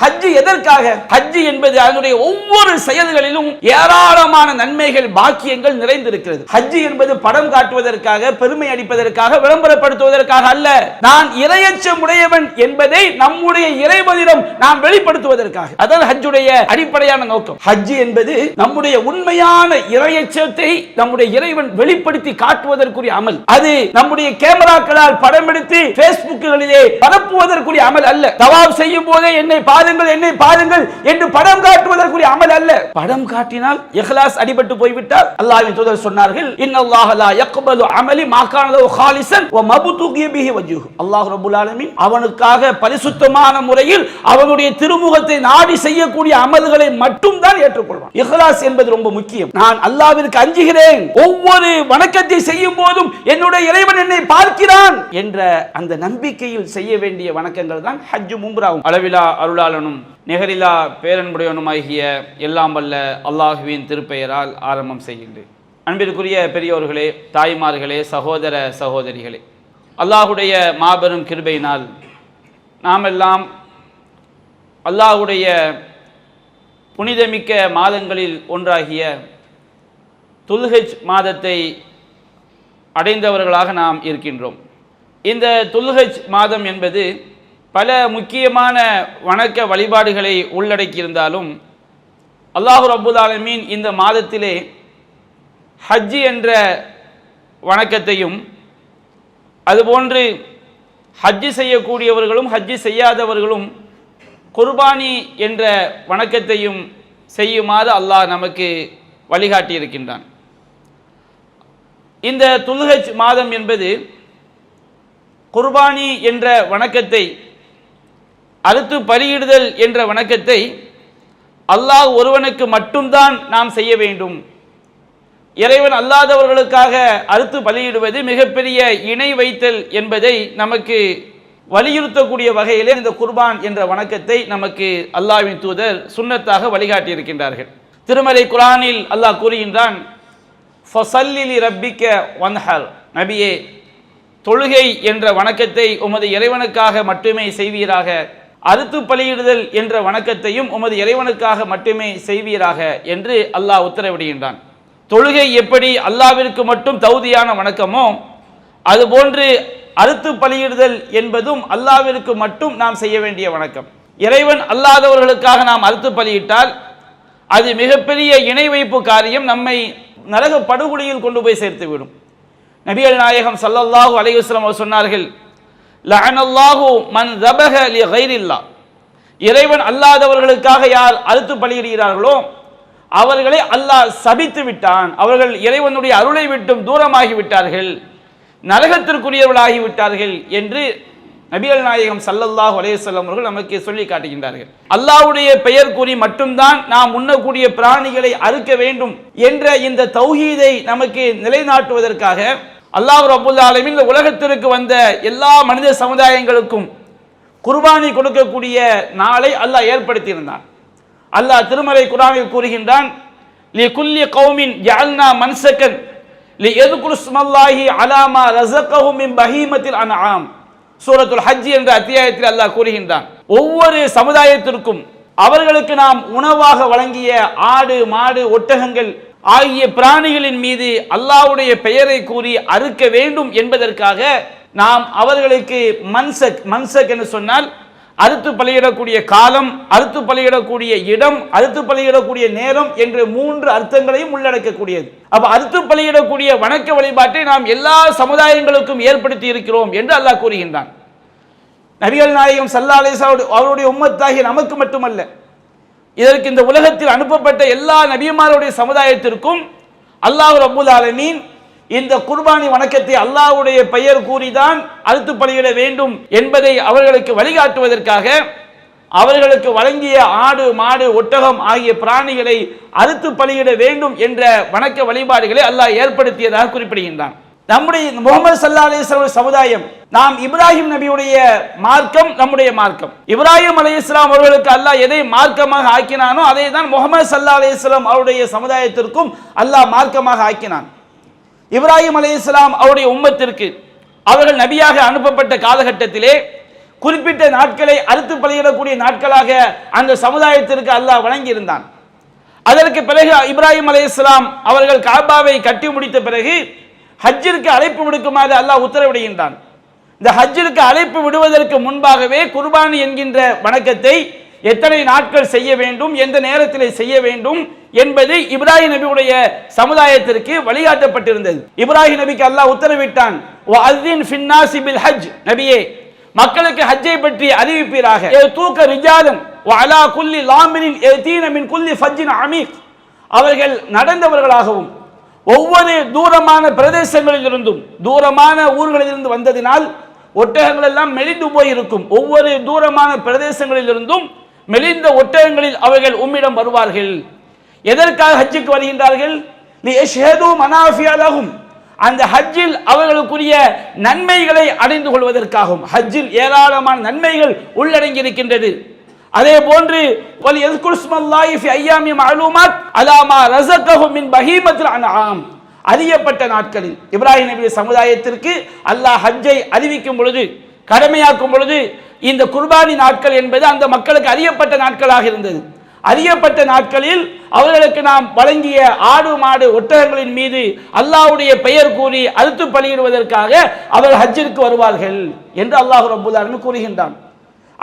ஹஜ் எதற்காக? ஹஜ் என்பது அதனுடைய ஒவ்வொரு செயல்களிலும் ஏராளமான நன்மைகள், பாக்கியங்கள் நிறைந்திருக்கிறது. ஹஜ் என்பது படம் காட்டுவதற்காக, பெருமை அடிப்பதற்காக, விளம்பரப்படுத்துவதற்காக அல்ல. நான் இறையச்சம் உடையவன் என்பதை நம்முடைய இறைவனிடம் நாம் வெளிப்படுத்துவதற்காக. அதான் ஹஜ்ஜுடைய அடிப்படையான நோக்கம். ஹஜ் என்பது நம்முடைய உண்மையான இறையச்சத்தை நம்முடைய இறைவன் வெளிப்படுத்தி காட்டுவதற்குரிய அமல். அது நம்முடைய கேமராக்களால் படம் எடுத்து பேஸ்புக்குகளிலே பரப்புவதற்குரிய அமல் அல்ல. தவாப் செய்யும் போதே என்னை பாருங்கள் என்று படம் காட்டுவதற்குரிய அமல் அல்ல. படம் காட்டினால் இஹ்லாஸ் அடிபட்டு போய்விட்டால் அல்லாஹ்வின் தூதர் சொன்னார்கள், இன்னல்லாஹ லா யக்பலு அமலி மா கான லஹு காலிசன் வ மப்துகிய பிஹி வஜ்ஹு. அல்லாஹ் ரப்பல் ஆலமீன் அவனுக்காக பரிசுத்தமான முறையில் அவனுடைய திருமுகத்தை நாடி செய்யக்கூடிய அமல்களை மட்டும் தான் ஏற்றுக்கொள்வான். இஹ்லாஸ் என்பது ரொம்ப முக்கியம். நான் அல்லாஹ்விற்கு அஞ்சுகிறேன், ஒவ்வொரு வணக்கத்தை செய்யும் போதும் என்னுடைய இறைவன் என்னை பார்க்கிறான் என்ற அந்த நம்பிக்கையில் செய்ய வேண்டிய வணக்கங்கள் தான் ஹஜ்ஜும் உம்ராவும். அளவிலா அருளாளனும் நிகரிலா பேரன்புடையவனுமாகிய எல்லாம் வல்ல அல்லாஹுவின் திருப்பெயரால் ஆரம்பம் செய்கின்றேன். அன்பிற்குரிய பெரியோர்களே, தாய்மார்களே, சகோதர சகோதரிகளே, அல்லாஹுடைய மாபெரும் கிருபையினால் நாமெல்லாம் அல்லாஹுடைய புனிதமிக்க மாதங்களில் ஒன்றாகிய துல்ஹஜ் மாதத்தை அடைந்தவர்களாக நாம் இருக்கின்றோம். இந்த துல்ஹஜ் மாதம் என்பது பல முக்கியமான வணக்க வழிபாடுகளை உள்ளடக்கியிருந்தாலும் அல்லாஹ் ரப்புல் ஆலமீன் இந்த மாதத்திலே ஹஜ் என்ற வணக்கத்தையும், அதுபோன்று ஹஜ் செய்யக்கூடியவர்களும் ஹஜ் செய்யாதவர்களும் குர்பானி என்ற வணக்கத்தையும் செய்யுமாறு அல்லாஹ் நமக்கு வழிகாட்டியிருக்கின்றான். இந்த துல்ஹஜ் மாதம் என்பது குர்பானி என்ற வணக்கத்தை, அறுத்து பலியிடுதல் என்ற வணக்கத்தை அல்லாஹ் ஒருவனுக்கு மட்டும்தான் நாம் செய்ய வேண்டும். இறைவன் அல்லாதவர்களுக்காக அறுத்து பலியிடுவது மிகப்பெரிய இணை வைத்தல் என்பதை நமக்கு வலியுறுத்தக்கூடிய வகையிலே இந்த குர்பான் என்ற வணக்கத்தை நமக்கு அல்லாஹ்வின் தூதர் சுன்னத்தாக வழிகாட்டி இருக்கின்றார்கள். திருமறை குர்ஆனில் அல்லாஹ் கூறுகின்றான், ஃபஸல்லி லிரப்பிக வன்ஹர். நபியே, தொழுகை என்ற வணக்கத்தை உமது இறைவனுக்காக மட்டுமே செய்வீராக, அறுத்து பலியிடுதல் என்ற வணக்கத்தையும் உமது இறைவனுக்காக மட்டுமே செய்வீராக என்று அல்லாஹ் உத்தரவிடுகின்றான். தொழுகை எப்படி அல்லாஹ்விற்கு மட்டும் தௌதியான வணக்கமோ, அதுபோன்று அறுத்து பலியிடுதல் என்பதும் அல்லாஹ்விற்கு மட்டும் நாம் செய்ய வேண்டிய வணக்கம். இறைவன் அல்லாதவர்களுக்காக நாம் அறுத்து பலியிட்டால் அது மிகப்பெரிய இணை வைப்பு காரியம், நம்மை நரக படுகொலியில் கொண்டு போய் சேர்த்துவிடும். நபிகள் நாயகம் ஸல்லல்லாஹு அலைஹி வஸல்லம் அவர் சொன்னார்கள், லஅனல்லாஹு மன் ஸபஹ லி கைரில்லாஹ். இறைவன் அல்லாதவர்களுக்காக யார் அறுத்து பலியிடுகிறார்களோ அவர்களை அல்லாஹ் சபித்து விட்டான். அவர்கள் இறைவனுடைய அருளை விட்டும் தூரமாகி விட்டார்கள், நரகத்திற்குரியவர்களாகி விட்டார்கள் என்று நபிகள் நாயகம் ஸல்லல்லாஹு அலைஹி வஸல்லம் அவர்கள் நமக்கு சொல்லி காட்டுகின்றார்கள். அல்லாஹ்வுடைய பெயர் கூறி மட்டும்தான் நாம் உண்ணக்கூடிய பிராணிகளை அறுக்க வேண்டும் என்ற இந்த தௌஹீதை நமக்கு நிலைநாட்டுவதற்காக அல்லாஹ் ரப்புல் ஆலமீன் இந்த உலகத்திற்கு வந்த எல்லா மனித சமுதாயங்களுக்கும் குர்பானி கொடுக்கக்கூடிய நாளை அல்லாஹ் ஏற்படுத்தியிருந்தான். அல்லாஹ் திருமறை குர்ஆனில் கூறுகின்றான், லிகுல்லி கௌமின் ஜஅல்னா மன்சகன் லியذ்குரு ஸ்மல்லாஹி அலா மா ரஸகஹும் மின் பஹீமத்தில் அன்ஆம். சூரத்துல் ஹஜ் என்ற அத்தியாயத்தில் அல்லாஹ் கூறுகின்றான், ஒவ்வொரு சமுதாயத்திற்கும் அவர்களுக்கு நாம் உணவாக வழங்கிய ஆடு, மாடு, ஒட்டகங்கள் ஆகிய பிராணிகளின் மீது அல்லாஹ்வுடைய பெயரை கூறி அறுக்க வேண்டும் என்பதற்காக நாம் அவர்களுக்கு மன்சக் என்று சொன்னால் அறுத்து பலியிடக்கூடிய காலம், அறுத்து பலியிடக்கூடிய இடம், அறுத்து பலியிடக்கூடிய நேரம் என்று 3 அர்த்தங்களையும் உள்ளடக்கக்கூடியது. அப்ப அறுத்து பலியிடக்கூடிய வணக்க வழிபாட்டை நாம் எல்லா சமுதாயங்களுக்கும் ஏற்படுத்தி இருக்கிறோம் என்று அல்லாஹ் கூறுகின்றான். நபிகள் நாயகம் ஸல்லல்லாஹு அலைஹி வஸல்லம் அவருடைய உம்மத்தாகிய நமக்கு மட்டுமல்ல, இதற்கு இந்த உலகத்தில் அனுப்பப்பட்ட எல்லா நபிமாருடைய சமுதாயத்திற்கும் அல்லாஹ் ரப்புல் ஆலமீன் இந்த குர்பானி வணக்கத்தை அல்லாஹ்வுடைய பெயர் கூறிதான் அறுத்து பலியிட வேண்டும் என்பதை அவர்களுக்கு வழிகாட்டுவதற்காக அவர்களுக்கு வழங்கிய ஆடு, மாடு, ஒட்டகம் ஆகிய பிராணிகளை அறுத்து பலியிட வேண்டும் என்ற வணக்க வழிபாடுகளை அல்லாஹ் ஏற்படுத்தியதாக குறிப்பிடுகின்றான். நம்முடைய முஹம்மது ஸல்லல்லாஹு அலைஹி வஸல்லம் சமுதாயம், நாம் இப்ராஹிம் நபியுடைய மார்க்கம் நம்முடைய மார்க்கம். இப்ராஹிம் அலைஹிஸ்ஸலாம் அவர்களுக்கு அல்லாஹ் எதை மார்க்கமாக ஆக்கினானோ அதை தான் முஹம்மது ஸல்லல்லாஹு அலைஹி வஸல்லம் அவருடைய சமுதாயத்திற்கும் அல்லாஹ் மார்க்கமாக ஆக்கினான். இப்ராஹிம் அலைஹிஸ்ஸலாம் அவருடைய உம்மத்திற்கு அவர்கள் நபியாக அனுப்பப்பட்ட காலகட்டத்திலே குறிப்பிட்ட நாட்களை அறுத்து பலியிடக்கூடிய நாட்களாக அந்த சமுதாயத்திற்கு அல்லாஹ் வழங்கியிருந்தான். அதற்கு பிறகு இப்ராஹிம் அலைஹிஸ்ஸலாம் அவர்கள் காபாவை கட்டி முடித்த பிறகு ஹஜ்ஜிற்கு அழைப்பு விடுக்குமாறு அல்லாஹ் உத்தரவிடுகின்றான். இந்த ஹஜ்ஜிற்கு அழைப்பு விடுவதற்கு முன்பாகவே குர்பானி என்கின்ற வணக்கத்தை எத்தனை நாட்கள் செய்ய வேண்டும், எந்த நேரத்தில் செய்ய வேண்டும் என்பது இப்ராஹிம் நபியுடைய சமுதாயத்திற்கு வழிகாட்டப்பட்டிருந்தது. இப்ராஹிம் நபிக்கு அல்லாஹ் உத்தரவிட்டான், வஅذின் ஃபின்னாஸி பில் ஹஜ், நபியே மக்களுக்கு ஹஜ்ஜை பற்றி அறிவிப்பீராக. தூக்க ரிஜாலன் வஅலா குல்லி லாமிரின் யதீன மின் குல்லி ஃபஜ்ஜின் அமீக், அவர்கள் நடந்தவர்களாகவும் ஒவ்வொரு தூரமான பிரதேசங்களில் இருந்தும் தூரமான ஊர்களில் இருந்து வந்ததினால் ஒட்டகங்கள் எல்லாம் மெலிந்து போயிருக்கும். ஒவ்வொரு தூரமான பிரதேசங்களில் இருந்தும் மெலிந்த ஒட்டகங்களில் அவர்கள் உம்மிடம் வருவார்கள். எதற்காக ஹஜ்ஜுக்கு வருகின்றார்கள்? லியஷ்ஹது மனாஃபிஅ லஹும், அந்த ஹஜ்ஜில் அவர்களுக்குரிய நன்மைகளை அடைந்து கொள்வதற்காகவும். ஹஜ்ஜில் ஏராளமான நன்மைகள் உள்ளடங்கி இருக்கின்றது. அதே போன்று வலியஸ்குருஸ்மல்லாஹி ஃபி அய்யாமி மஅலூமாத் அலா மா ரஸகஹும் மின் பஹீமத்தில் அன்ஆம், அறியப்பட்ட நாட்களில் இப்ராஹிம் நபி சமுதாயத்திற்கு அல்லாஹ் ஹஜ்ஜை அறிவிக்கும் பொழுது, கடமையாக்கும் பொழுது இந்த குர்பானி நாட்கள் என்பது அந்த மக்களுக்கு அறியப்பட்ட நாட்களாக இருந்தது. அறியப்பட்ட நாட்களில் அவர்களுக்கு நாம் வழங்கிய ஆடு மாடு ஒட்டகங்களின் மீது அல்லாஹ்வுடைய பெயர் கூறி அறுத்து பலியிடுவதற்காக அவர்கள் ஹஜ்ஜிற்கு வருவார்கள் என்று அல்லாஹ் ரப்பல் ஆலமீன் கூறுகின்றான்.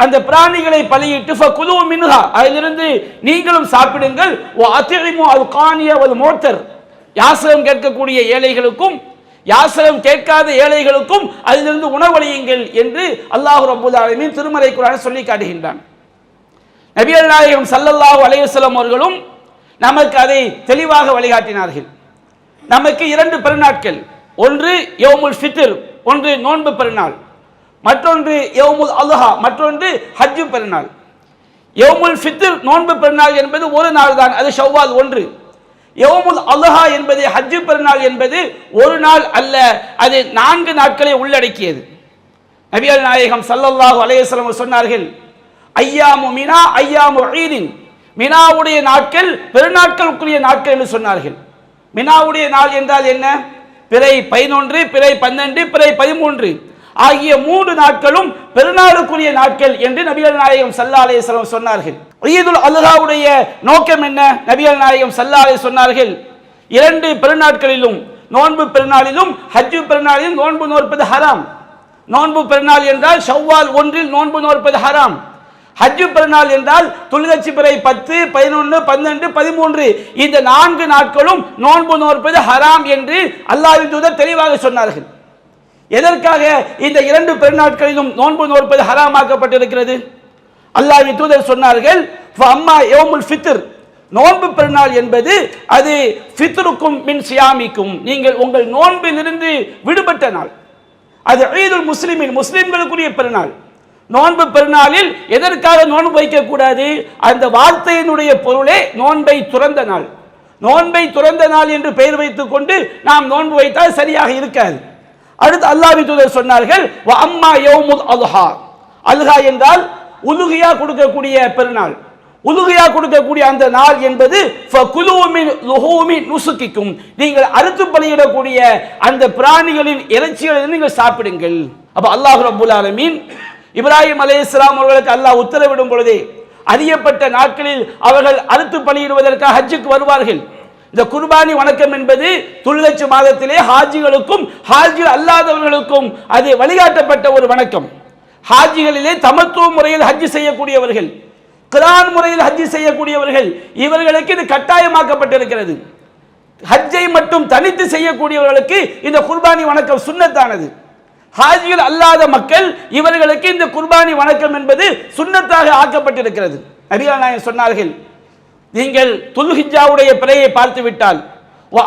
அந்த பிராணிகளை பலியிட்டு ஃபகுலூ மின்ஹா, அதிலிருந்து நீங்களும் சாப்பிடுங்கள். வஅத்இமு அல் கானிய வல் முஅ்தர், யாசகம் கேட்கக்கூடிய ஏழைகளுக்கும் யாசகம் கேட்காத ஏழைகளுக்கும் அதிலிருந்து உணவளியுங்கள் என்று அல்லாஹ் ரப்பல் ஆலமீன் திருமறை குர்ஆனில் சொல்லி காட்டுகின்றான். நபிகள் நாயகம் ஸல்லல்லாஹு அலைஹி வஸல்லம் அவர்களும் நமக்கு அதை தெளிவாக வழிகாட்டினார்கள். நமக்கு 2 பெருநாட்கள், ஒன்று யௌமுல் ஃபித்ர், ஒன்று நோன்பு பெருநாள், மற்றொன்று யௌமுல் அல்ஹா, மற்றொன்று ஹஜ் பெருநாள். யௌமுல் ஃபித்ர் நோன்பு பெருநாள் என்பது ஒரு நாள் தான், அது ஷவ்வால் 1. யௌமுல் அல்ஹா என்பது ஹஜ் பெருநாள் என்பது ஒரு நாள் அல்ல, அது 4 நாட்களை உள்ளடக்கியது. நபிகள் நாயகம் ஸல்லல்லாஹு அலைஹி வஸல்லம் சொன்னார்கள், ஐயாமு மினா ஐயாமு ஈதின், மினாவுடைய நாட்கள் பெருநாட்களுக்குரிய நாட்கள் என்று சொன்னார்கள். மினாவுடைய நாள் என்றால் என்ன? பிறை 11, பிறை 12, பிறை 13 ஆகிய 3 நாட்களும் பெருநாளுக்குரிய நாட்கள் என்று நபிகள் நாயகம் ஸல்லல்லாஹு அலைஹி வஸல்லம் சொன்னார்கள். ஈதுல் அல்ஹாவுடைய நோக்கம் என்ன? நபிகள் நாயகம் ஸல்லல்லாஹு அலைஹி சொன்னார்கள், 2 பெருநாட்களிலும் நோன்பு பெருநாளிலும் ஹஜ் பெருநாளிலும் நோன்பு நோற்பது ஹராம். நோன்பு பெருநாள் என்றால் ஷவ்வால் 1 நோன்பு நோற்பது ஹராம். ஹஜ் பெருநாள் என்றால் துல்ஹஜ் பிறை 10, 11, 12, 13 இந்த 4 நாட்களும் நோன்பு நோற்பது ஹராம் என்று அல்லாஹ்வின் தூதர் தெளிவாக சொன்னார்கள். எதற்காக இந்த 2 பெருநாட்களிலும் நோன்பு நோற்பது ஹராமாக்கப்பட்டிருக்கிறது? அல்லாஹ்வின் தூதர் சொன்னார்கள், ஃபஅம்மா யௌமுல் ஃபித்ர், நோன்பு பெருநாள் என்பது அது ஃபித்ருக்கும் மின் சியாமிக்கும், நீங்கள் உங்கள் நோன்பிலிருந்து விடுபட்ட நாள். அது ஈதுல் முஸ்லிமின், முஸ்லிம்களுக்குரிய பெருநாள். நோன்பு பெருநாளில் எதற்காக நோன்பு வைக்கக்கூடாது? அந்த வார்த்தையினுடைய பொருளே நோன்பை துறந்த நாள். நோன்பை துறந்த நாள் என்று பெயர் வைத்துக் கொண்டு நாம் நோன்பு வைத்தால் சரியாக இருக்காது. அடுத்து அல்லாஹ்வின் தூதர் சொன்னார்கள், வ அம்மா யௌமுல் அல்ஹா, அல்ஹா என்றால் உலுஹியா கொடுக்கக்கூடிய பெருநாள். உலுஹியா கொடுக்கக்கூடிய அந்த நாள் என்பது ஃபகுலூ மின் லுஹூமி நுசுகிக்கும், நீங்கள் அறுத்து பலியிடக்கூடிய அந்த பிராணிகளின் இறைச்சிகளை நீங்கள் சாப்பிடுங்கள். அப்ப அல்லாஹ் ரப்பல் ஆலமீன் இப்ராஹிம் அலைஹிஸ்ஸலாம் அவர்களுக்கு அல்லாஹ் உத்தரவிடும் பொழுதே அறியப்பட்ட நாட்களில் அவர்கள் அறுத்து பலியிடுவதற்காக ஹஜ்ஜுக்கு வருவார்கள். இந்த குர்பானி வணக்கம் என்பது துல்ஹஜ் மாதத்திலே ஹாஜிகளுக்கும் ஹாஜி அல்லாதவர்களுக்கும் அது வழிகாட்டப்பட்ட ஒரு வணக்கம். ஹாஜிகளிலே தமத்துவ முறையில் ஹஜ் செய்யக்கூடியவர்கள், கிரான் முறையில் ஹஜ் செய்யக்கூடியவர்கள், இவர்களுக்கு இது கட்டாயமாக்கப்பட்டிருக்கிறது. ஹஜ்ஜை மட்டும் தனித்து செய்யக்கூடியவர்களுக்கு இந்த குர்பானி வணக்கம் சுன்னத்தானது. ஹாஜிகள் அல்லாத மக்கள் இவர்களுக்கு இந்த குர்பானி வணக்கம் என்பது சுன்னத்தாக ஆக்கப்பட்டிருக்கிறது. நபிகள் நாயகம் சொன்னார்கள், நீங்கள் துல்ஹிஜ்ஜாவுடைய பிறையை பார்த்து விட்டால்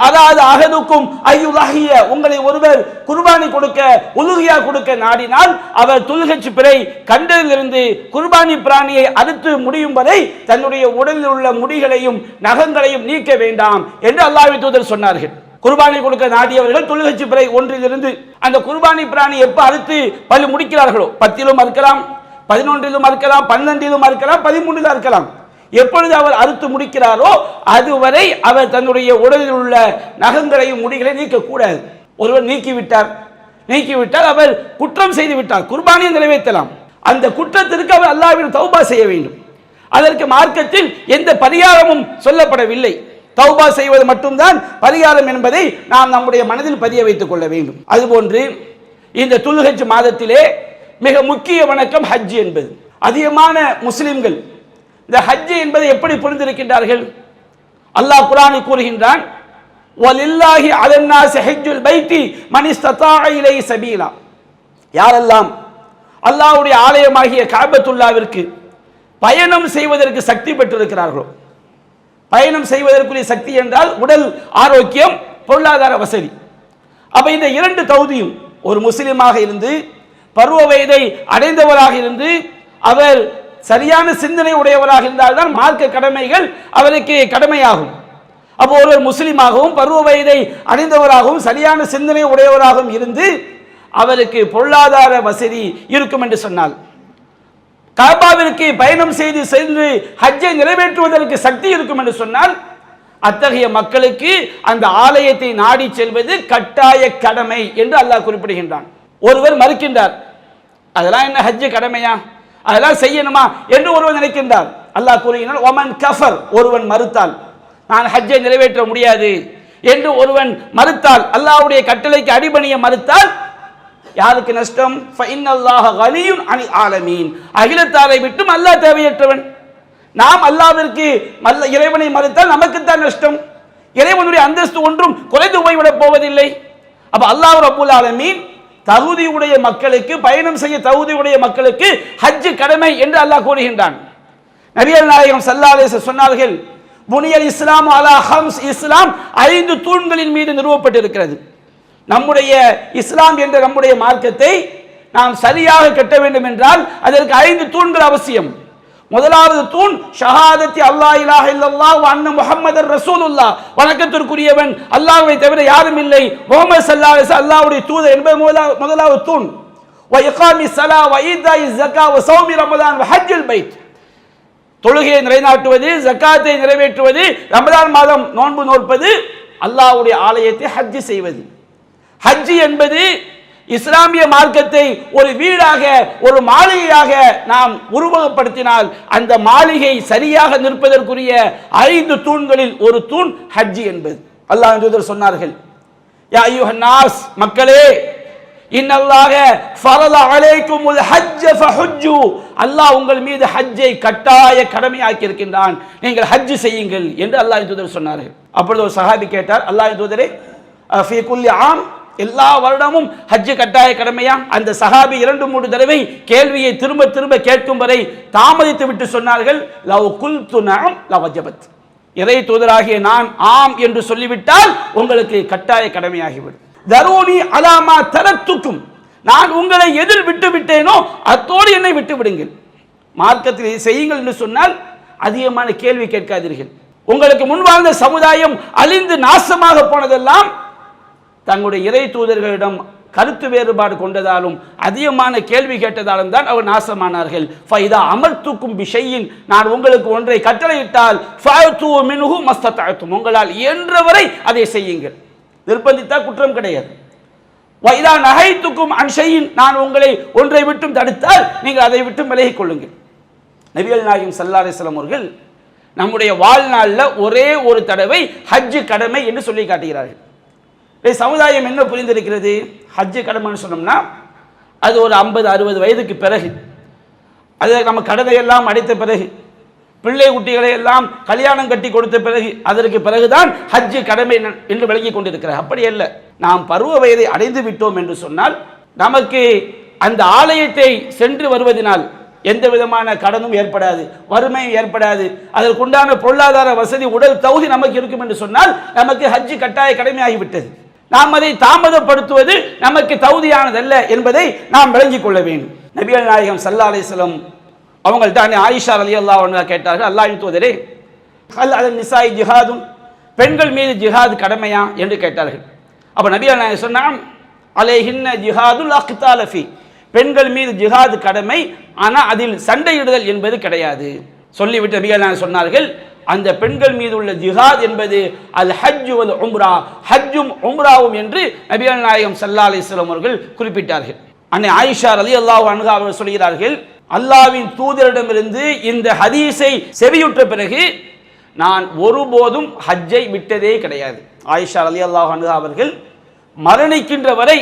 அதாவது அகதுக்கும் ஐயுலஹிய, உங்களை ஒருவர் குர்பானி கொடுக்க உலுஹியா கொடுக்க நாடினால் அவர் துல்ஹஜ் பிறை கண்டதிலிருந்து குர்பானி பிராணியை அறுத்து முடியும் வரை தன்னுடைய உடலில் உள்ள முடிகளையும் நகங்களையும் நீக்க வேண்டாம் என்று அல்லாஹ்வின் தூதர் சொன்னார்கள். குர்பானி கொடுக்க நாடியவர்கள் துல்ஹஜ் பிறை 1 அந்த குர்பானி பிராணி எப்ப அறுத்து பலி முடிக்கிறார்களோ, 10 அறுக்கலாம், 11 அறுக்கலாம், 12 அறுக்கலாம், 13 அறுக்கலாம், எப்பொழுது அவர் அறுத்து முடிக்கிறாரோ அதுவரை அவர் தன்னுடைய உடலில் உள்ள நகங்களையும் முடிகளை நீக்கக்கூடாது. ஒருவர் நீக்கிவிட்டால் அவர் குற்றம் செய்து விட்டார், குர்பானியை நிறைவேற்றலாம். அந்த குற்றத்திற்கு அவர் அல்லாஹ்விடம் தௌபா செய்ய வேண்டும். அதற்கு மார்க்கத்தில் எந்த பரிகாரமும் சொல்லப்படவில்லை. தௌபா செய்வது மட்டும்தான் பரிகாரம் என்பதை நாம் நம்முடைய மனதில் பதிய வைத்துக் கொள்ள வேண்டும். அதுபோன்று இந்த துல்ஹஜ் மாதத்திலே மிக முக்கிய வணக்கம் ஹஜ் என்பது. அதிகமான முஸ்லிம்கள் இந்த ஹஜ் என்பதை எப்படி புரிந்திருக்கின்றார்கள்? அல்லாஹ் குர்ஆனில் கூறுகின்றான், வலில்லாஹி அலன்னாஸி ஹஜ்ஜுல் பைத்தி மன் இஸ்ததாஅ இலைஹி சபீலா. யாரெல்லாம் அல்லாஹ்வுடைய ஆலயமாகிய கஅபத்துல்லாவிற்கு பயணம் செய்வதற்கு சக்தி பெற்றிருக்கிறார்களோ, பயணம் செய்வதற்குரிய சக்தி என்றால் உடல் ஆரோக்கியம், பொருளாதார வசதி. அப்ப இந்த இரண்டு தகுதியும் ஒரு முஸ்லிமாக இருந்து பருவ வயதை அடைந்தவராக இருந்து அவர் சரியான சிந்தனை உடையவராக இருந்தால்தான் மார்க்க கடமைகள் அவருக்கு கடமையாகும். அப்போ ஒருவர் முஸ்லிமாகவும் பருவ வயதை அடைந்தவராகவும் சரியான சிந்தனை உடையவராகவும் இருந்து அவருக்கு பொருளாதார வசதி இருக்கும் என்று சொன்னால், காபாவிற்கு பயணம் செய்து சென்று ஹஜ்ஜை நிறைவேற்றுவதற்கு சக்தி இருக்கும் என்று சொன்னால், அத்தகைய மக்களுக்கு அந்த ஆலயத்தை நாடி செல்வது கட்டாய கடமை என்று அல்லாஹ் குறிப்பிடுகின்றான். ஒருவர் மறுக்கின்றார், அதெல்லாம் என்ன ஹஜ்ஜு கடமையா, அதெல்லாம் செய்யணுமா என்று ஒருவர் நினைக்கின்றார். அல்லாஹ் கூறுகிறான், ஒமன் கஃபர், ஒருவன் மறுத்தால், நான் ஹஜ்ஜை நிறைவேற்ற முடியாது என்று ஒருவன் மறுத்தால், அல்லாஹ்வுடைய கட்டளைக்கு அடிபணிய மறுத்தால் யாருக்கு நஷ்டம்? ஃபஇன்னல்லாஹ கனியுன் அனில் ஆலமீன், அகிலத்தாரை விட்டும் அல்லாஹ் தேவையற்றவன். நாம் அல்லாஹ்விற்கு இறைவனை மறுத்தால் நமக்குத்தான் நஷ்டம். இறைவனுடைய அந்தஸ்து ஒன்றும் குறைந்து போய்விடப் போவதில்லை. அப்ப அல்லாஹ் ரப்பல் ஆலமீன் தகுதியுடைய மக்களுக்கு, பயணம் செய்ய தகுதியுடைய மக்களுக்கு ஹஜ் கடமை என்று அல்லாஹ் கூறுகின்றான். நபிகள் நாயகம் ஸல்லல்லாஹு அலைஹி வஸல்லம் சொன்னார்கள், புனியல் இஸ்லாம் அலா ஹம்ஸ், இஸ்லாம் 5 தூண்களின் மீது நிறுவப்பட்டிருக்கிறது. நம்முடைய இஸ்லாம் என்ற நம்முடைய மார்க்கத்தை நாம் சரியாக கட்ட வேண்டும் என்றால் அதற்கு 5 தூண்கள் அவசியம். முதலாவது தூண் ஷஹாதத்தி அல்லாஹ் இலாஹ இல்லல்லாஹ் வ அன்ன முஹம்மதர் ரசூலுல்லாஹ், வணக்கத்திற்குரியவன் அல்லாஹ்வை தவிர யாரும் இல்லை, முஹம்மது ஸல்லல்லாஹு அலைஹி வஸல்லம் அல்லாஹ்வுடைய தூதர் என்பது முதலாவது தூண். வ இகாமி ஸலா வ ஈதாஇ ஸக்கா வ ஸௌமி ரமதான் வ ஹஜ்ஜுல் பைத், தொழுகையை நிலைநாட்டுவது, ஜக்காத்தை நிறைவேற்றுவது, ரமதான் மாதம் நோன்பு நோற்பது, அல்லாஹ்வுடைய ஆலயத்தை ஹஜ் செய்வது. ஹஜ் என்பது இஸ்லாமிய மார்க்கத்தை ஒரு வீடாக, ஒரு மாளிகையாக நாம் உருவகப்படுத்தினால் அந்த மாளிகை சரியாக நிற்பதற்குரிய 5 தூண்களில் ஒரு தூண் ஹஜ் என்பது. அல்லாஹ்வின் தூதர் சொன்னார்கள், யா அய்யுஹன் நாஸ், மக்களே, இன்னல்லாஹ ஃபரல அலைக்குமுல் ஹஜ்ஜ ஃபஹுஜ்ஜு, அல்லாஹ் உங்கள் மீது ஹஜ்ஜை கட்டாய கடமையாக்கி இருக்கின்றான், நீங்கள் ஹஜ் செய்யுங்கள் என்று அல்லாஹ்வின் தூதர் சொன்னார்கள். அப்பொழுது ஒரு சஹாபி கேட்டார், அல்லாஹ்வின் தூதரே, ஃபீ குல்லி ஆம், எல்லா வருடமும் ஹஜ் கட்டாய கடமையா? அந்த சஹாபி 2-3 தடவை கேள்வியை திரும்ப திரும்ப கேட்கும் வரை தாமதித்து விட்டு சொன்னார்கள், லவ் குல்து நஅம் லவஜபத், இறை தூதராகிய நான் ஆம் என்று சொல்லிவிட்டால் உங்களுக்கு கட்டாய கடமையாகிவிடும். தரூனி அலாமா தரத்துக்கும், நான் உங்களை எதில் விட்டு விட்டேனோ அத்தோடு என்னை விட்டு விடுங்கள். மார்க்கத்தில் செய்யுங்கள் என்று சொன்னால் அதிகமான கேள்வி கேட்காதீர்கள். உங்களுக்கு முன் வாழ்ந்த சமுதாயம் அழிந்து நாசமாக போனதெல்லாம் தங்களுடைய இறை தூதர்களிடம் கருத்து வேறுபாடு கொண்டதாலும் அதிகமான கேள்வி கேட்டதாலும் தான் அவர் நாசமானார்கள். ஃபைதா அமர்த்துக்கும் பிஷையின், நான் உங்களுக்கு ஒன்றை கட்டளையிட்டால் ஃபஅது மின்ஹு மஸ்ததஅதும், உங்களால் இயன்றவரை அதை செய்யுங்கள், நிர்பந்தித்தால் குற்றம் கிடையாது. வைதா நஹைத்துக்கும் அன் ஷையின், நான் உங்களை ஒன்றை விட்டும் தடுத்தால் நீங்கள் அதை விட்டு விலகிக் கொள்ளுங்கள். நபிகள் நாயகம் ஸல்லல்லாஹு அலைஹி வஸல்லம் அவர்கள் நம்முடைய வாழ்நாளில் ஒரே ஒரு தடவை ஹஜ் கடமை என்று சொல்லி காட்டுகிறார்கள். சமுதாயம் என்ன புரிந்திருக்கிறது? ஹஜ் கடமைன்னு சொன்னோம்னா அது ஒரு 50-60 வயதுக்கு பிறகு, அது நம்ம கடனையெல்லாம் அடைத்த பிறகு, பிள்ளை குட்டிகளை எல்லாம் கல்யாணம் கட்டி கொடுத்த பிறகு, அதற்கு பிறகுதான் ஹஜ் கடமை என்று விளங்கி கொண்டிருக்கிறார். அப்படி அல்ல. நாம் பருவ வயதை அடைந்து விட்டோம் என்று சொன்னால் நமக்கு அந்த ஆலயத்தை சென்று வருவதனால் எந்த விதமான கடனும் ஏற்படாது, வறுமையும் ஏற்படாது, அதற்குண்டான பொருளாதார வசதி, உடல் தகுதி நமக்கு இருக்கும் என்று சொன்னால் நமக்கு ஹஜ் கட்டாய கடமையாகிவிட்டது. நாம் அதை தாமதப்படுத்துவது நமக்கு தகுதியானதல்ல என்பதை நாம் விளங்கிக் கொள்ள வேண்டும். நபிகள் நாயகம் ஸல்லல்லாஹு அலைஹி வஸல்லம் அவங்கள்ட்ட ஆயிஷா ரலியல்லாஹு அன்ஹா கேட்டார்கள், அல்லாஹ்வின் தூதரே, ஹல் அலன் நிசாஇ ஜிஹாதுன், பெண்கள் மீது ஜிஹாத் கடமையா என்று கேட்டார்கள். அப்ப நபிகள் நாயகம் சொன்னாங்க, அலைஹின்ன ஜிஹாதுல் அக்தால ஃபீ, பெண்கள் மீது ஜிஹாத் கடமை, ஆனால் அதில் சண்டையிடுதல் என்பது கிடையாது. சொல்லிவிட்டு நபிகள் நாயகம் சொன்னார்கள், அந்த பெண்கள் மீது உள்ள ஜிஹாத் என்பது அல் ஹஜ் வல் உம்ரா, ஹஜ்ஜும் உம்ராவும் என்று நபிகள் நாயகம் ஸல்லல்லாஹு அலைஹி வஸல்லம் அவர்கள் குறிப்பிட்டார்கள். அன்னை ஆயிஷா ரலியல்லாஹு அன்ஹா அவர்கள் சொல்கிறார்கள், அல்லாஹ்வின் தூதரிடமிருந்து இந்த ஹதீஸை செவியுற்ற பிறகு நான் ஒருபோதும் ஹஜ்ஜை விட்டதே கிடையாது. ஆயிஷா ரலியல்லாஹு அன்ஹா அவர்கள் மரணிக்கின்ற வரை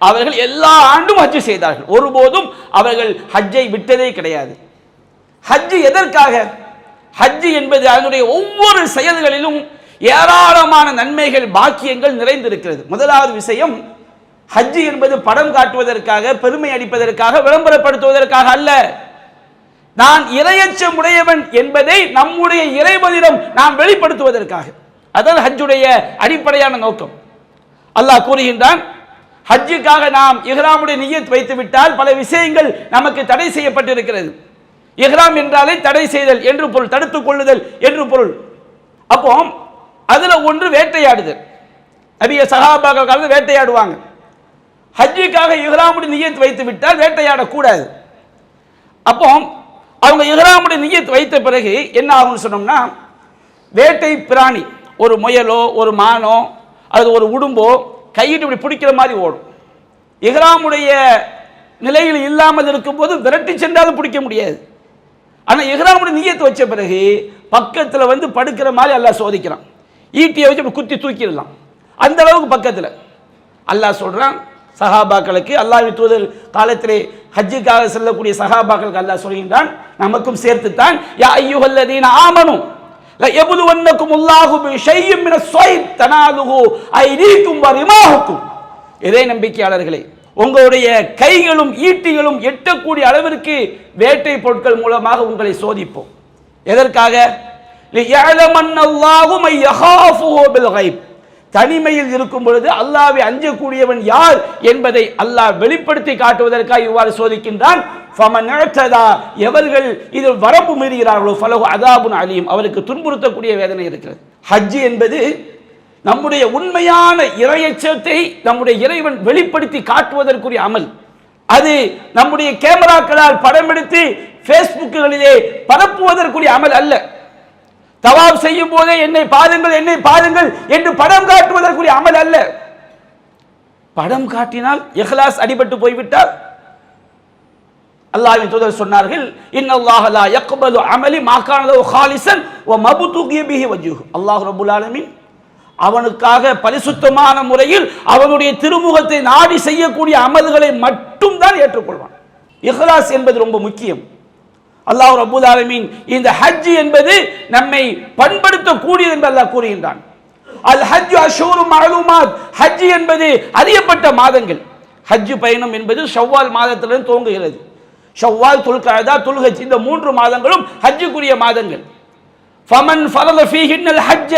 அவர்கள் எல்லா ஆண்டும் ஹஜ் செய்தார்கள். ஒருபோதும் அவர்கள் ஹஜ்ஜை விட்டதே கிடையாது. ஹஜ் எதற்காக? ஹஜ் என்பது அதனுடைய ஒவ்வொரு செயல்களிலும் ஏராளமான நன்மைகள் பாக்கியங்கள் நிறைந்திருக்கிறது. முதலாவது விஷயம், ஹஜ் என்பது படம் காட்டுவதற்காக, பெருமை அடிப்பதற்காக, விளம்பரப்படுத்துவதற்காக அல்ல. நான் இறையச்சம் உடையவன் என்பதை நம்முடைய இறைவனிடம் நாம் வெளிப்படுத்துவதற்காக. அதான் ஹஜ்ஜுடைய அடிப்படையான நோக்கம். அல்லாஹ் கூறுகின்றான், ஹஜ்ஜுக்காக நாம் இஹ்ராமுடைய நியத் வைத்து விட்டால் பல விஷயங்கள் நமக்கு தடை செய்யப்பட்டிருக்கிறது. இஹ்ராம் என்றாலே தடை செய்தல் என்று பொருள், தடுத்துக் கொள்ளுதல் என்று பொருள். அப்போ அதுல ஒன்று வேட்டையாடுதல். நபிய சஹாபாக்கள் காலத்தில் வேட்டையாடுவாங்க. ஹஜ்ஜுக்காக இஹ்ராமுடைய நியத் வைத்து விட்டால் வேட்டையாடக்கூடாது. அப்போ அவங்க இஹ்ராமுடைய நியத் வைத்த பிறகு என்ன ஆகும்னு சொன்னோம்னா, வேட்டை பிராணி, ஒரு முயலோ ஒரு மானோ அது ஒரு உடும்போ கையிட்டு இப்படி பிடிக்கிற மாதிரி ஓடும். இஹ்ராமுடைய நிலையில் இல்லாமல் இருக்கும்போது விரட்டி சென்றாலும் பிடிக்க முடியாது. ஆனால் இஹ்ராமுடைய நியத்து வச்ச பிறகு பக்கத்தில் வந்து படுக்கிற மாதிரி அல்லாஹ் சோதிக்கிறான். ஈட்டியை வச்சு இப்படி குத்தி தூக்கிடலாம், அந்த அளவுக்கு பக்கத்தில். அல்லாஹ் சொல்றான் சஹாபாக்களுக்கு, அல்லாஹ்வின் தூதர் காலத்திலே ஹஜ்ஜுக்காக செல்லக்கூடிய சஹாபாக்களுக்கு அல்லாஹ் சொல்கின்றான், நமக்கும் சேர்த்துத்தான், யா அய்யுஹல்லதீன ஆமனு லயபுலுவன்னகுமுல்லாஹு பிஷைஇம் மினஸ் ஸைத் தனாலுஹு ஐதீக்கும் வரிமாஹுக்கும். இதே நம்பிக்கையாளர்களே, உங்களுடைய கைகளும் ஈட்டிகளும் எட்டக்கூடிய அளவிற்கு வேட்டை பொருட்கள் மூலமாக உங்களை சோதிப்போம். எதற்காக? லியஅலமன்னல்லாஹு மை யகாஃபுஹு பில் கைப். தனிமையில் இருக்கும் பொழுது அல்லாஹ்வை அஞ்சக்கூடியவன் யார் என்பதை அல்லாஹ் வெளிப்படுத்தி காட்டுவதற்காக இவ்வாறு சோதிக்கின்றான். ஃபமன் அஅதா, எவர்கள் இதில் வரம்பு மீறுகிறார்களோ ஃபலஹு அதாபுன் அலீம், அவருக்கு துன்புறுத்தக்கூடிய வேதனை இருக்கிறது. ஹஜ் என்பது நம்முடைய உண்மையான இறையச்சத்தை நம்முடைய இறைவன் வெளிப்படுத்தி காட்டுவதற்குரிய அமல். அது நம்முடைய கேமராக்களால் படம் எடுத்து ஃபேஸ்புக்குகளிலே பரப்புவதற்குரிய அமல் அல்ல. தவாப் செய்யும் போதே என்னை பாருங்கள் என்னை பாருங்கள் என்று படம் காட்டுவதற்குரிய அமல் அல்ல. படம் காட்டினால் இஹ்லாஸ் அடிபட்டு போய்விட்டால் அல்லாஹ்வின் தூதர் சொன்னார்கள், இன்னல்லாஹ லா யக்பலு அமலி மா கான லஹு காலிசன் வ மப்துகிய பிஹி வஜ்ஹு. அல்லாஹ் ரப்பல் ஆலமீன் அவனுக்காக பரிசுத்தமான முறையில் அவனுடைய திருமுகத்தை நாடி செய்யக்கூடிய அமல்களை மட்டும் தான் ஏற்றுக்கொள்வான். இஹ்லாஸ் என்பது ரொம்ப முக்கியம். அல்லாஹ் ரப்பல் ஆலமீன் இந்த ஹஜ் என்பது நம்மை பண்படுத்தக்கூடியது என்று அல்லாஹ் கூறுகின்றான். அல் ஹஜ் அஷ்ஹுரு மஅலூமாத், ஹஜ் என்பது அறியப்பட்ட மாதங்கள். ஹஜ் பயணம் என்பது ஷவ்வால் மாதத்திலிருந்து துவங்குகிறது. ஷவ்வால், துல்கஅதா, துல்ஹஜ் இந்த 3 மாதங்களும் ஹஜ்ஜுக்குரிய மாதங்கள். ஃபமன் ஃபரத ஃபீஹின்னல் ஹஜ்,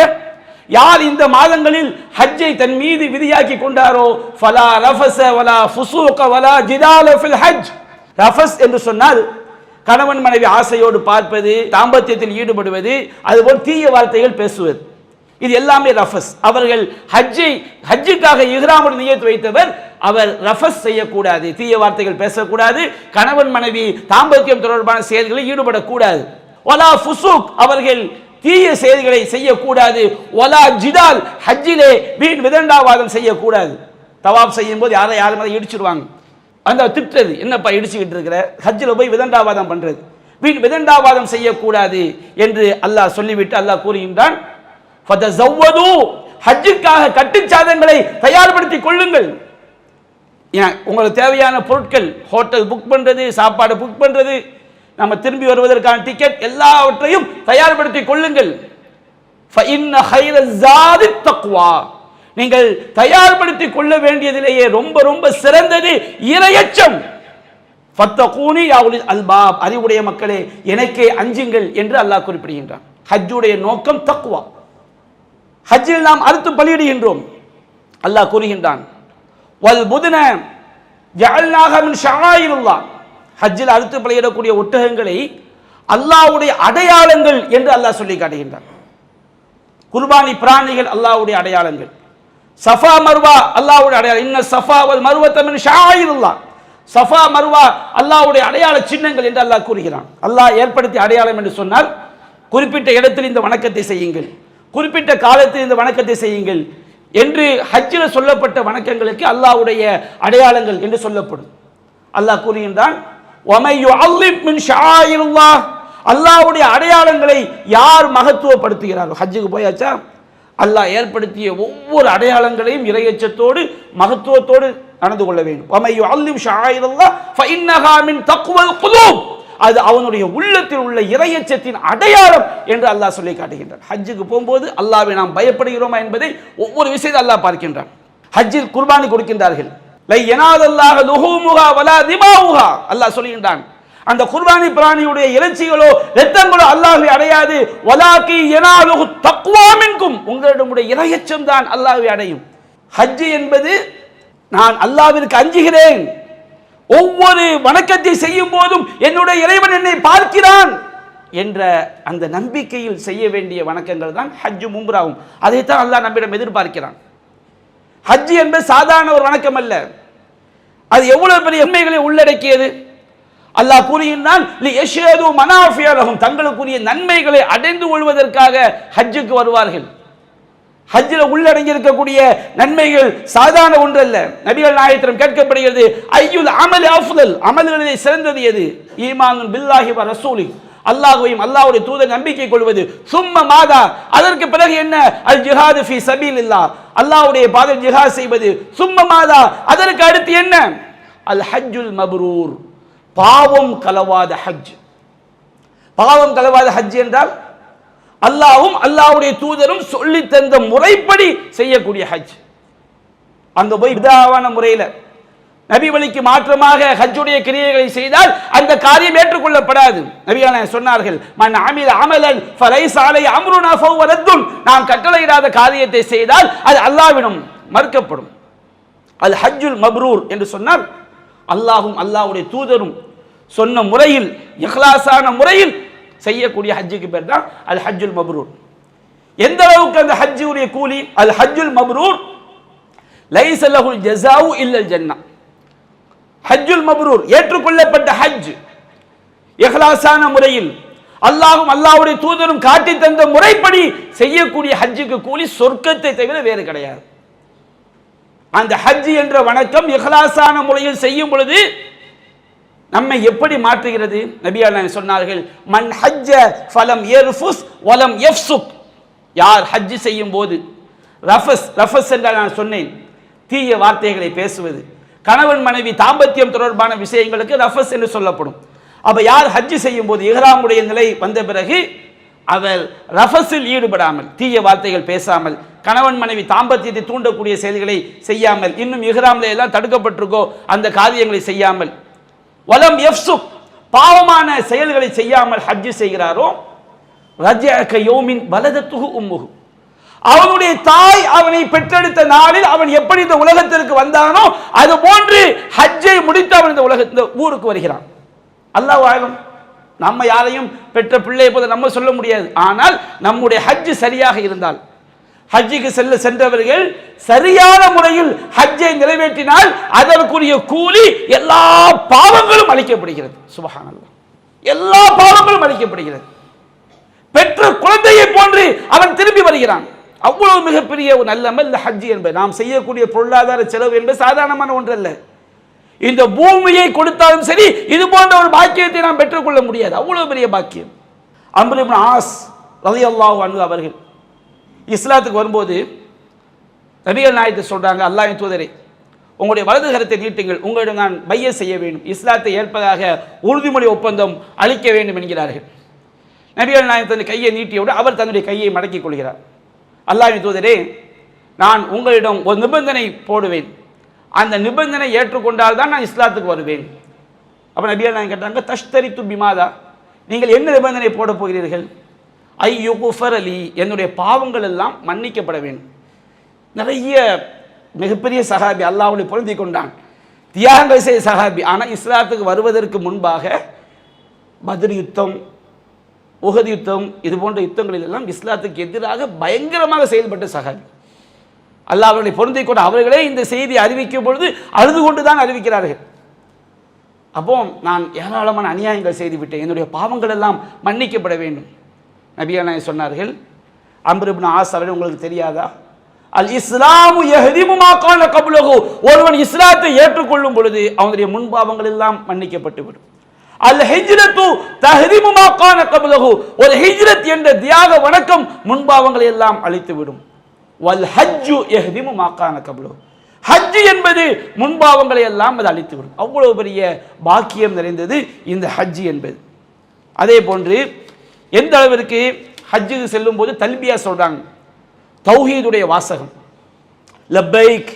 யார் இந்த மாதங்களில் ஹஜ்ஜை தன் மீது விதியாக்கி கொண்டாரோ ஃபலா ரஃபஸ வலா ஃபுசூக வலா ஜிதால ஃபில் ஹஜ். ரஃபஸ் என்று சொன்னால் கணவன் மனைவி ஆசையோடு பார்ப்பது, தாம்பத்தியத்தில் ஈடுபடுவது, அதுபோல் தீய வார்த்தைகள் பேசுவது, இது எல்லாமே ரஃபஸ். அவர்கள் ஹஜ்ஜுக்காக இஹ்ராமுடைய நியத் வைத்தவர், அவர் ரஃபஸ் செய்யக்கூடாது, தீய வார்த்தைகள் பேசக்கூடாது, கணவன் மனைவி தாம்பத்தியம் தொடர்பான செயல்களில் ஈடுபடக்கூடாது. வலா ஃபுசூக், அவர்கள் தீய செயல்களை செய்யக்கூடாது. வலா ஜிதால், ஹஜ்ஜிலே வீண் விதண்டாவாதம் செய்யக்கூடாது. தவாப் செய்யும் போது யாரும் அதை இடிச்சிடுவாங்க, அந்த திட்டுறது, என்னப்பா இடிச்சுக்கிட்டு இருக்கிற, ஹஜ்ஜில் போய் விதண்டாவாதம் பண்றது, வீண் விதண்டாவாதம் செய்யக்கூடாது என்று அல்லாஹ் சொல்லிவிட்டு அல்லாஹ் கூறுகின்றான், ஃபதஸவ்வது, ஹஜ்ஜுக்காக கட்டுச்சாதங்களை தயார்படுத்திக் கொள்ளுங்கள். உங்களுக்கு தேவையான பொருட்கள், ஹோட்டல் புக் பண்றது, சாப்பாடு புக் பண்றது, நம்ம திரும்பி வருவதற்கான டிக்கெட், எல்லாவற்றையும் தயார்படுத்திக் கொள்ளுங்கள். ஃபஇன்ன கைரஸ் ஸாதி தக்வா, நீங்கள் தயார்படுத்திக் கொள்ள வேண்டியதிலேயே ரொம்ப ரொம்ப சிறந்தது இறையச்சம். ஃபத்தகூனி யா உலில் அல்பாப், அறிவுடைய மக்களே எனக்கே அஞ்சுங்கள் என்று அல்லாஹ் குறிப்பிடுகின்றான். ஹஜ்ஜுடைய நோக்கம் தக்வா. ஹஜ்ஜில் நாம் அறுத்து பலியிடுகின்றோம். அல்லாஹ் கூறுகின்றான், வல் புத்ன ஜஅல்நாஹா மின் ஷஆயிரில்லாஹ், ஹஜ்ஜில் அறுத்து பலியிடக்கூடிய ஒட்டகங்களை அல்லாஹ்வுடைய அடையாளங்கள் என்று அல்லாஹ் சொல்லி காட்டுகின்றான். குர்பானி பிராணிகள் அல்லாஹ்வுடைய அடையாளங்கள். சஃபா மர்வா அல்லாஹ்வுடைய அடையாளம். இன்ன சஃபா வல் மர்வத மின் ஷஆயிரில்லாஹ், சஃபா மர்வா அல்லாஹ்வுடைய அடையாள சின்னங்கள் என்று அல்லாஹ் கூறுகிறான். அல்லாஹ் ஏற்படுத்திய அடையாளம் என்று சொன்னால், குறிப்பிட்ட இடத்தில் இந்த வணக்கத்தை செய்யுங்கள், குறிப்பிட்ட காலத்தில் இந்த வணக்கத்தை செய்யுங்கள் என்று ஹஜ்ஜில் சொல்லப்பட்ட வணக்கங்களுக்கு அல்லாஹ்வுடைய அடையாளங்கள் என்று சொல்லப்படும். அல்லாஹ் கூறுகின்றான், வமை யுஅல்லிம் மின் ஷஆயிரில்லாஹ், அல்லாஹ்வுடைய அடையாளங்களை யார் மகத்துவப்படுத்துகிறார்கள். ஹஜ்ஜுக்கு போயாச்சா, அல்லாஹ் ஏற்படுத்திய ஒவ்வொரு அடையாளங்களையும் இறையச்சத்தோடு மகத்துவத்தோடு நடந்து கொள்ள வேண்டும். வமை யுஅல்லிம் ஷஆயிரில்லாஹ் ஃபஇன்னஹா மின் தக்வல் குலூப், அது அவனுடைய உள்ளத்தில் உள்ள இறையச்சத்தின் அடையாளம் என்று அல்லாஹ் சொல்லி காட்டுகின்றான். ஹஜ்ஜுக்கு போகும்போது அல்லாஹ்வை நாம் பயப்படுகிறோமா என்பதை ஒவ்வொரு விஷயத்தை அல்லாஹ் பார்க்கின்றான். ஹஜ்ஜில் குர்பானி கொடுக்கின்றார்கள். லை யனாலல்லாஹு லுஹூமுஹா வலா திமாவுஹா, அல்லாஹ் சொல்கின்றான், அந்த குர்பானி பிராணியுடைய இறைச்சிகளோ இரத்தங்களோ அல்லாஹ்வை அடையாது. வலாகி யனாலுஹு தக்வா மின்கும், உங்களிடமுடைய இறையச்சம் தான் அல்லாஹ்வை அடையும். ஹஜ் என்பது நான் அல்லாஹ்விற்கு அஞ்சுகிறேன், ஒவ்வொரு வணக்கத்தை செய்யும் போதும் என்னுடைய இறைவன் என்னை பார்க்கிறான் என்ற அந்த நம்பிக்கையில் செய்ய வேண்டிய வணக்கங்கள் தான் ஹஜ்ஜும் உம்ராவும். அதைத்தான் அல்லாஹ் நம்மிடம் எதிர்பார்க்கிறான். ஹஜ் என்பது சாதாரண ஒரு வணக்கம் அல்ல, அது எவ்வளவு பெரிய நன்மைகளை உள்ளடக்கியது. அல்லாஹ் கூறுகின்றான், லியஷ்ஹது மனாஃபிஅ லஹும், தங்களுக்குரிய நன்மைகளை அடைந்து கொள்வதற்காக ஹஜ்ஜுக்கு வருவார்கள். ஹஜ்ஜில் உள்ளடங்கி இருக்கக்கூடிய நன்மைகள் சாதாரண ஒன்றல்ல. நபிகள் நாயகத்திடம் கேட்கப்படுகிறது, ஐயுல் அமல் அஃதல், அமல்களிலே சிறந்தது எது? ஈமானுன் பில்லாஹி வ ரசூலி, அல்லாஹ்வையும் அல்லாஹ்வுடைய தூதரை நம்பிக்கை கொள்வது. சும்ம மாதா, அதற்கு பிறகு என்ன? அல் ஜிஹாது ஃபீ சபீலில்லாஹ், அல்லாஹ்வுடைய பாதையில் ஜிஹாத் செய்வது. சும்ம மாதா, அதற்கு அடுத்து என்ன? அல் ஹஜ்ஜுல் மப்ரூர், பாவம் கலவாத ஹஜ். பாவம் கலவாத ஹஜ் என்றால் அல்லாஹ்வும் அல்லாஹ்வுடைய தூதரும் சொல்லி தந்த முறைப்படி செய்யக்கூடிய ஹஜ். அங்க போய் விதாவான முறையில் நபி வழிக்கு மாற்றமாக ஹஜ்ஜுடைய கிரியைகளை செய்தால் அந்த காரியம் ஏற்றுக்கொள்ளப்படாது. நபிகள் சொன்னார்கள், மன் அமில அமலன் ஃபலைஸ அலைஹி அம்ருனா ஃபஹுவ ரத்துன், நாம் கட்டளையிடாத காரியத்தை செய்தால் அது அல்லாஹ்விடம் மறுக்கப்படும். அல் ஹஜ்ஜுல் மப்ரூர் என்று சொன்னால் அல்லாஹ்வும் அல்லாஹ்வுடைய தூதரும் சொன்ன முறையில் இஹ்லாஸான முறையில் செய்யக்கூடிய ஹஜ்ஜுக்கு பேர் தான் அல் ஹஜ்ஜுல் மப்ரூர். எந்த அளவுக்கு அந்த ஹஜ்ஜுடைய கூலி? அல் ஹஜ்ஜுல் மப்ரூர் லைஸ லஹுல் ஜஸாஉ இல்லல் ஜன்னah. ஹஜ்ஜுல் மப்ரூர், ஏற்றுக்கொள்ளப்பட்ட ஹஜ், இஹ்லாஸான முறையில் அல்லாஹ்வும் அல்லாஹ்வுடைய தூதரும் காட்டி தந்த முறைப்படி செய்யக்கூடிய ஹஜ்ஜுக்கு கூலி சொர்க்கத்தை தவிர வேறு கிடையாது. அந்த ஹஜ் என்ற வணக்கம் இஹ்லாஸான முறையில் செய்யும் பொழுது நம்மை எப்படி மாற்றுகிறது? நபிகள் சொன்னார்கள், மன் ஹஜ்ஜ ஃபலம் யர்ஃபுஸ் வலம் யஃப்சுக், யார் ஹஜ் செய்யும் போது ரஃபஸ் என்றால் நான் சொன்னேன் தீய வார்த்தைகளை பேசுவது, கணவன் மனைவி தாம்பத்தியம் தொடர்பான விஷயங்களுக்கு ரஃபஸ் என்று சொல்லப்படும். அப்ப யார் ஹஜ் செய்யும் போது இஹ்ராமுடைய நிலை வந்த பிறகு அவர் ரஃபஸில் ஈடுபடாமல், தீய வார்த்தைகள் பேசாமல், கணவன் மனைவி தாம்பத்தியத்தை தூண்டக்கூடிய செயல்களை செய்யாமல், இன்னும் இஹ்ராம்ல எல்லாம் தடுக்கப்பட்டிருக்கோ அந்த காரியங்களை செய்யாமல், வலம் யஃப்சுக், பாவமான செயல்களை செய்யாமல் ஹஜ் செய்கிறாரோ, ரஜஅக யௌமின் வலதத்துஹு உம்முஹு, அவனுடைய தாய் அவனை பெற்றெடுத்த நாளில் அவன் எப்படி இந்த உலகத்திற்கு வந்தானோ அது போன்று ஹஜ்ஜை முடித்து அவன் இந்த ஊருக்கு வருகிறான். அல்லாஹ் ஆலம், நம்ம யாரையும் பெற்ற பிள்ளை போது நம்ம சொல்ல முடியாது. ஆனால் நம்முடைய ஹஜ் சரியாக இருந்தால், ஹஜ்ஜுக்கு சென்றவர்கள் சரியான முறையில் ஹஜ்ஜை நிறைவேற்றினால் அதற்குரிய கூலி எல்லா பாவங்களும் அளிக்கப்படுகிறது. சுப்ஹானல்லாஹ், எல்லா பாவங்களும் அளிக்கப்படுகிறது. பெற்ற குழந்தையை போன்று அவன் திரும்பி வருகிறான். அவ்வளவு மிகப்பெரிய ஒரு நல்ல அமல் ஹஜ் என்பது. நாம் செய்யக்கூடிய பொருளாதார செலவு என்பது சாதாரணமான ஒன்றல்ல. இந்த பூமியை கொடுத்தாலும் சரி இது போன்ற ஒரு பாக்கியத்தை நாம் பெற்றுக்கொள்ள முடியாது. அவ்வளவு பெரிய பாக்கியம். அம்ர் இப்னு ஆஸ் ரலியல்லாஹு அன்ஹு அவர்கள் இஸ்லாத்துக்கு வரும்போது நபிகள் நாயகத்தை சொல்றாங்க, அல்லாஹ்வின் தூதரே, உங்களுடைய வலது கரத்தை நீட்டுங்கள், உங்களிடம் நான் பைய செய்ய வேண்டும், இஸ்லாத்தை ஏற்பதாக உறுதிமொழி ஒப்பந்தம் அளிக்க வேண்டும் என்கிறார்கள். நபிகள் நாயகம் தன்னுடைய கையை நீட்டியவுடன் அவர் தன்னுடைய கையை மடக்கிக் கொள்கிறார். அல்லாஹ்வின் தூதரே, நான் உங்களிடம் ஒரு நிபந்தனை போடுவேன், அந்த நிபந்தனை ஏற்றுக்கொண்டால் தான் நான் இஸ்லாத்துக்கு வருவேன். அப்போ நபிகள் நாயகம் கேட்டாங்க, தஷ்தரித்து பிமாதா, நீங்கள் என்ன நிபந்தனை போட போகிறீர்கள்? ஐயுகுஃபர் அலி, என்னுடைய பாவங்கள் எல்லாம் மன்னிக்கப்பட வேண்டும். நிறைய மிகப்பெரிய சஹாபி அல்லாஹ்வுடைய பொருந்தி கொண்டான், தியாகங்கள் செய்த சஹாபி. ஆனால் இஸ்லாத்துக்கு வருவதற்கு முன்பாக பத்ர் யுத்தம், உஹது யுத்தம், இது போன்ற யுத்தங்களில் எல்லாம் இஸ்லாத்துக்கு எதிராக பயங்கரமாக செயல்பட்ட சஹாபி. அல்லாஹ் அவர்களை பொருந்தி கொண்டு அவர்களே இந்த செய்தி அறிவிக்கும் பொழுது அழுது கொண்டு தான் அறிவிக்கிறார்கள். அப்போ நான் ஏராளமான அநியாயங்கள் செய்துவிட்டேன், என்னுடைய பாவங்கள் எல்லாம் மன்னிக்கப்பட வேண்டும். நபிகள் நாயகம் சொன்னார்கள், அம்ர் இப்னு ஆஸ் அவர்கள் உங்களுக்கு தெரியாதா, அல் இஸ்லாமு யஹ்திமு மா கான கப்லஹு, ஒருவன் இஸ்லாத்தை ஏற்றுக்கொள்ளும் பொழுது அவனுடைய முன்பாவங்கள் எல்லாம் மன்னிக்கப்பட்டு விடும். அல் ஹிஜ்ரத்து தஹ்ரீமு மா கான கப்லஹு, ஒரு ஹிஜ்ரத் என்ற தியாக வணக்கம் முன்பாவங்களை எல்லாம் அழித்துவிடும். வல் ஹஜ்ஜு யஹ்திமு மா கான கப்லஹு, ஹஜ் என்பது முன்பாவங்களை எல்லாம் அது அழித்துவிடும். அவ்வளவு பெரிய பாக்கியம் நிறைந்தது இந்த ஹஜ் என்பது. அதே போன்று எந்த அளவிற்கு ஹஜ்ஜுக்கு செல்லும் போது தல்பியா சொல்றாங்க, தௌஹீதுடைய வாசகம், லப்பைக்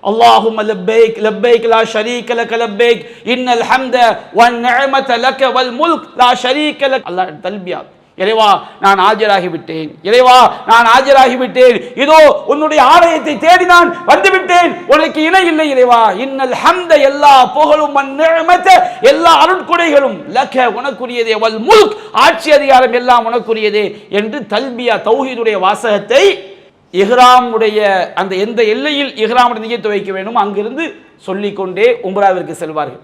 அல்லாஹும்ம லப்பைக் லப்பைக் லா ஷரீக லக லப்பைக் இன்னல் ஹம்த வன் நிஅமத லக வல் முல்க் லா ஷரீக லக். அல்லாஹ் தல்பியா, இறைவா நான் ஆஜராகிவிட்டேன், இறைவா நான் ஆஜராகிவிட்டேன், இதோ உன்னுடைய ஆலயத்தை தேடி நான் வந்துவிட்டேன், உனக்கு இணை இல்லை இறைவா. இன்னல் ஹம்த, எல்லா புகழும், வன் நிஅமத, எல்லா அருட்கொடைகளும், லக உனக்குரியதே, வல் முல்க் ஆட்சி அதிகாரம் எல்லாம் உனக்குரியதே என்று தல்பியா தௌஹீதுடைய வாசகத்தை இஹ்ராமுடைய அந்த எந்த எல்லையில் இஹ்ராமுடைய நியத்து வைக்க வேண்டும் அங்கிருந்து சொல்லிக்கொண்டே உம்ராவிற்கு செல்வார்கள்.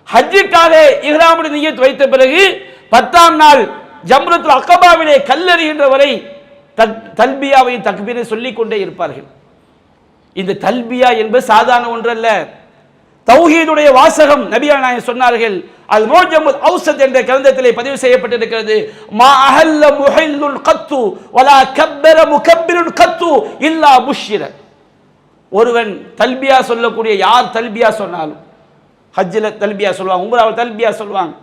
ஹஜ்ஜுக்காக இஹ்ராமுடைய நியத்து வைத்த பிறகு 10ஆம் நாள் ஜம்ரத்துல் அக்கபாவிலே கல்லெறிகின்ற வரை தல்பியாவை தக்பீரை சொல்லிக் கொண்டே இருப்பார்கள். இந்த தல்பியா என்பது சாதாரண ஒன்றல்ல, தௌஹீதுடைய வாசகம். நபிகள் நாயகம் சொன்னார்கள், அல் முஜம்முல் அவ்ஸத் என்ற கிரந்தத்திலே பதிவு செய்யப்பட்டிருக்கிறது, மா அஹல்ல முஹில்லுல் கத்து வலா கப்பர முகப்பிருன் கத்து இல்லா புஷ்ஷிர. ஒருவன் தல்பியா சொல்லக்கூடிய யார் தல்பியா சொன்னாலும், ஹஜ்ஜில் தல்பியா சொல்லுவாங்க, உம்ராவில் தல்பியா சொல்லுவாங்க,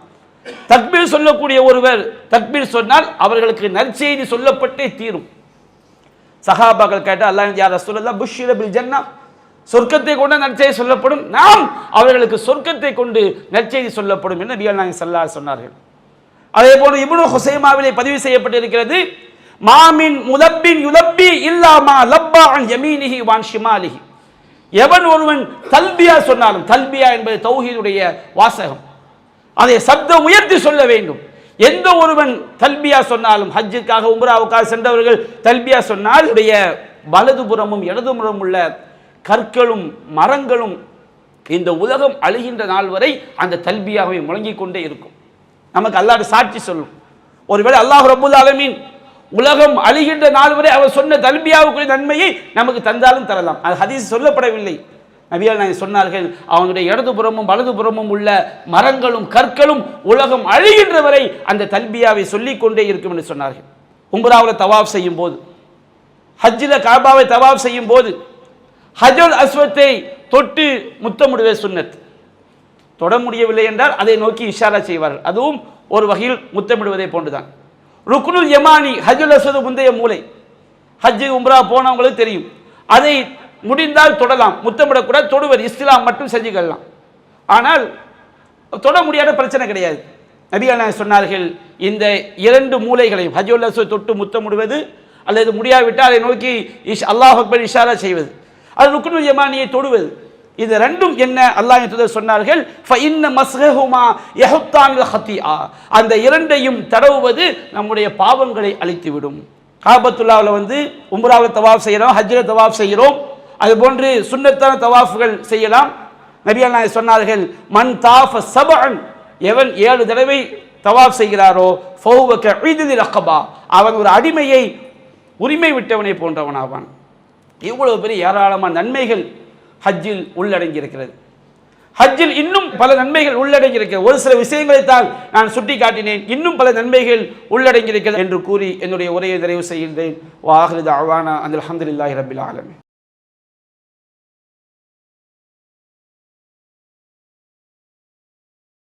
தக்பீர் சொல்லக்கூடிய ஒருவர் தக்பீர் சொன்னால் அவர்களுக்கு நற்செய்தி சொல்லப்பட்டே தீரும். சஹாபாக்கள் கேட்டால், அல்லாஹ் யா ரசூலல்லாஹ் புஷ்ஷிர பில் ஜன்னah, சொர்க்கத்தை கொண்டு நற்செய்தி சொல்லப்படும், நாம் அவர்களுக்கு சொர்க்கத்தை கொண்டு நற்செய்தி சொல்லப்படும் என்று நபிகள் நாயகம் ஸல்லல்லாஹு அலைஹி சொன்னார்கள். அதே போன்று இப்னு ஹுஸைமாவிலே பதிவு செய்யப்பட்டிருக்கிறது, மாமின் முலப்பின் யுலப்பி இல்லா மா லப்பா அன் யமீனிஹி வான் ஷிமாலிஹி. எவன் ஒருவன் தல்பியா சொன்னாலும், தல்பியா என்பது தௌஹீதுடைய வாசகம், அதை சப்தம் உயர்த்தி சொல்ல வேண்டும். எந்த ஒருவன் தல்பியா சொன்னாலும், ஹஜ்ஜுக்காக உம்ராவுக்காக சென்றவர்கள் தல்பியா சொன்னால் உடைய வலதுபுறமும் இடதுபுறமும் உள்ள கற்களும் மரங்களும் இந்த உலகம் அழிகின்ற நாள் வரை அந்த தல்பியாவை முழங்கிக் கொண்டே இருக்கும். நமக்கு அல்லாஹ் சாட்சி சொல்லும். ஒருவேளை அல்லாஹ் ரப்புல் ஆலமீன் உலகம் அழிகின்ற நாள் வரை அவர் சொன்ன தல்பியாவுக்குரிய நன்மையை நமக்கு தந்தாலும் தரலாம். அது ஹதீஸ் சொல்லப்படவில்லை. நபிகள் நாயகம் சொன்னார்கள், அவனுடைய இடதுபுறமும் வலதுபுறமும் உள்ள மரங்களும் கற்களும் உலகம் அழிகின்ற வரை அந்த தல்பியாவை சொல்லிக் கொண்டே இருக்கும் என்று சொன்னார்கள். உம்ராவில் தவாஃப் செய்யும் போது, ஹஜ்ஜில் காபாவை தவாஃப் செய்யும் போது ஹஜ்ருல் அஸ்வத்தை தொட்டு முத்தமிடுவது சுன்னத். தொட முடியவில்லை என்றால் அதை நோக்கி இஷாரா செய்வார்கள், அதுவும் ஒரு வகையில் முத்தமிடுவதை போன்றுதான். ருக்னுல் யமானி ஹஜ்ருல் அஸ்வத் முந்தைய மூலை, ஹஜ்ஜு உம்ரா போனவங்களுக்கு தெரியும், அதை முடிந்தால் தொடலாம், முத்தமிடக்கூடாது, தொடுவது இஸ்லாம் மட்டும் செஞ்சுக்கலாம். ஆனால் தொட முடியாத பிரச்சனை கிடையாது. நபிகள் நாயகம் சொன்னார்கள், இந்த இரண்டு மூலைகளையும் ஹஜ்ருல் அஸ்வத் தொட்டு முத்தமிடுவது அல்லது முடியாவிட்டால் அதை நோக்கி அல்லாஹ் அக்பர் இஷாரா செய்வது, அது ருக்னுல் யமானியை தொடுவது, இது ரெண்டும் என்ன அல்லாஹ்வின் தூதர் சொன்னார்கள், ஃபஇன்ன மஸ்ஹஹுமா யஹுத்தானில் ஹத்திஆ, அந்த இரண்டையும் தடவுவது நம்முடைய பாவங்களை அழித்துவிடும். காபத்துல்லாவில் வந்து உம்ராவில் தவாஃப் செய்கிறோம், ஹஜ்ஜில் தவாஃப் செய்கிறோம், அதுபோன்று சுன்னத்தான தவாஃப்கள் செய்யலாம். நபிகள் நாயகம் சொன்னார்கள், மன் தாஃப சபஅன், எவன் 7 தடவை தவாஃப் செய்கிறாரோ ஃபஹுவ கஈதில் ரக்கபா, அவன் ஒரு அடிமையை உரிமை விட்டவனை போன்றவனாவான். இவ்வளவு பெரிய ஏராளமான நன்மைகள் ஹஜ்ஜில் உள்ளடங்கி இருக்கிறது. ஹஜ்ஜில் இன்னும் பல நன்மைகள் உள்ளடங்கி இருக்கிறது. ஒரு சில விஷயங்களை தான் நான் சுட்டி காட்டினேன், இன்னும் பல நன்மைகள் உள்ளடங்கி இருக்கிறது என்று கூறி என்னுடைய உரையை நிறைவு செய்கின்றேன். வ ஆகிரு தஅவானா அனில் ஹம்துலில்லாஹி ரப்பில் ஆலமீன்.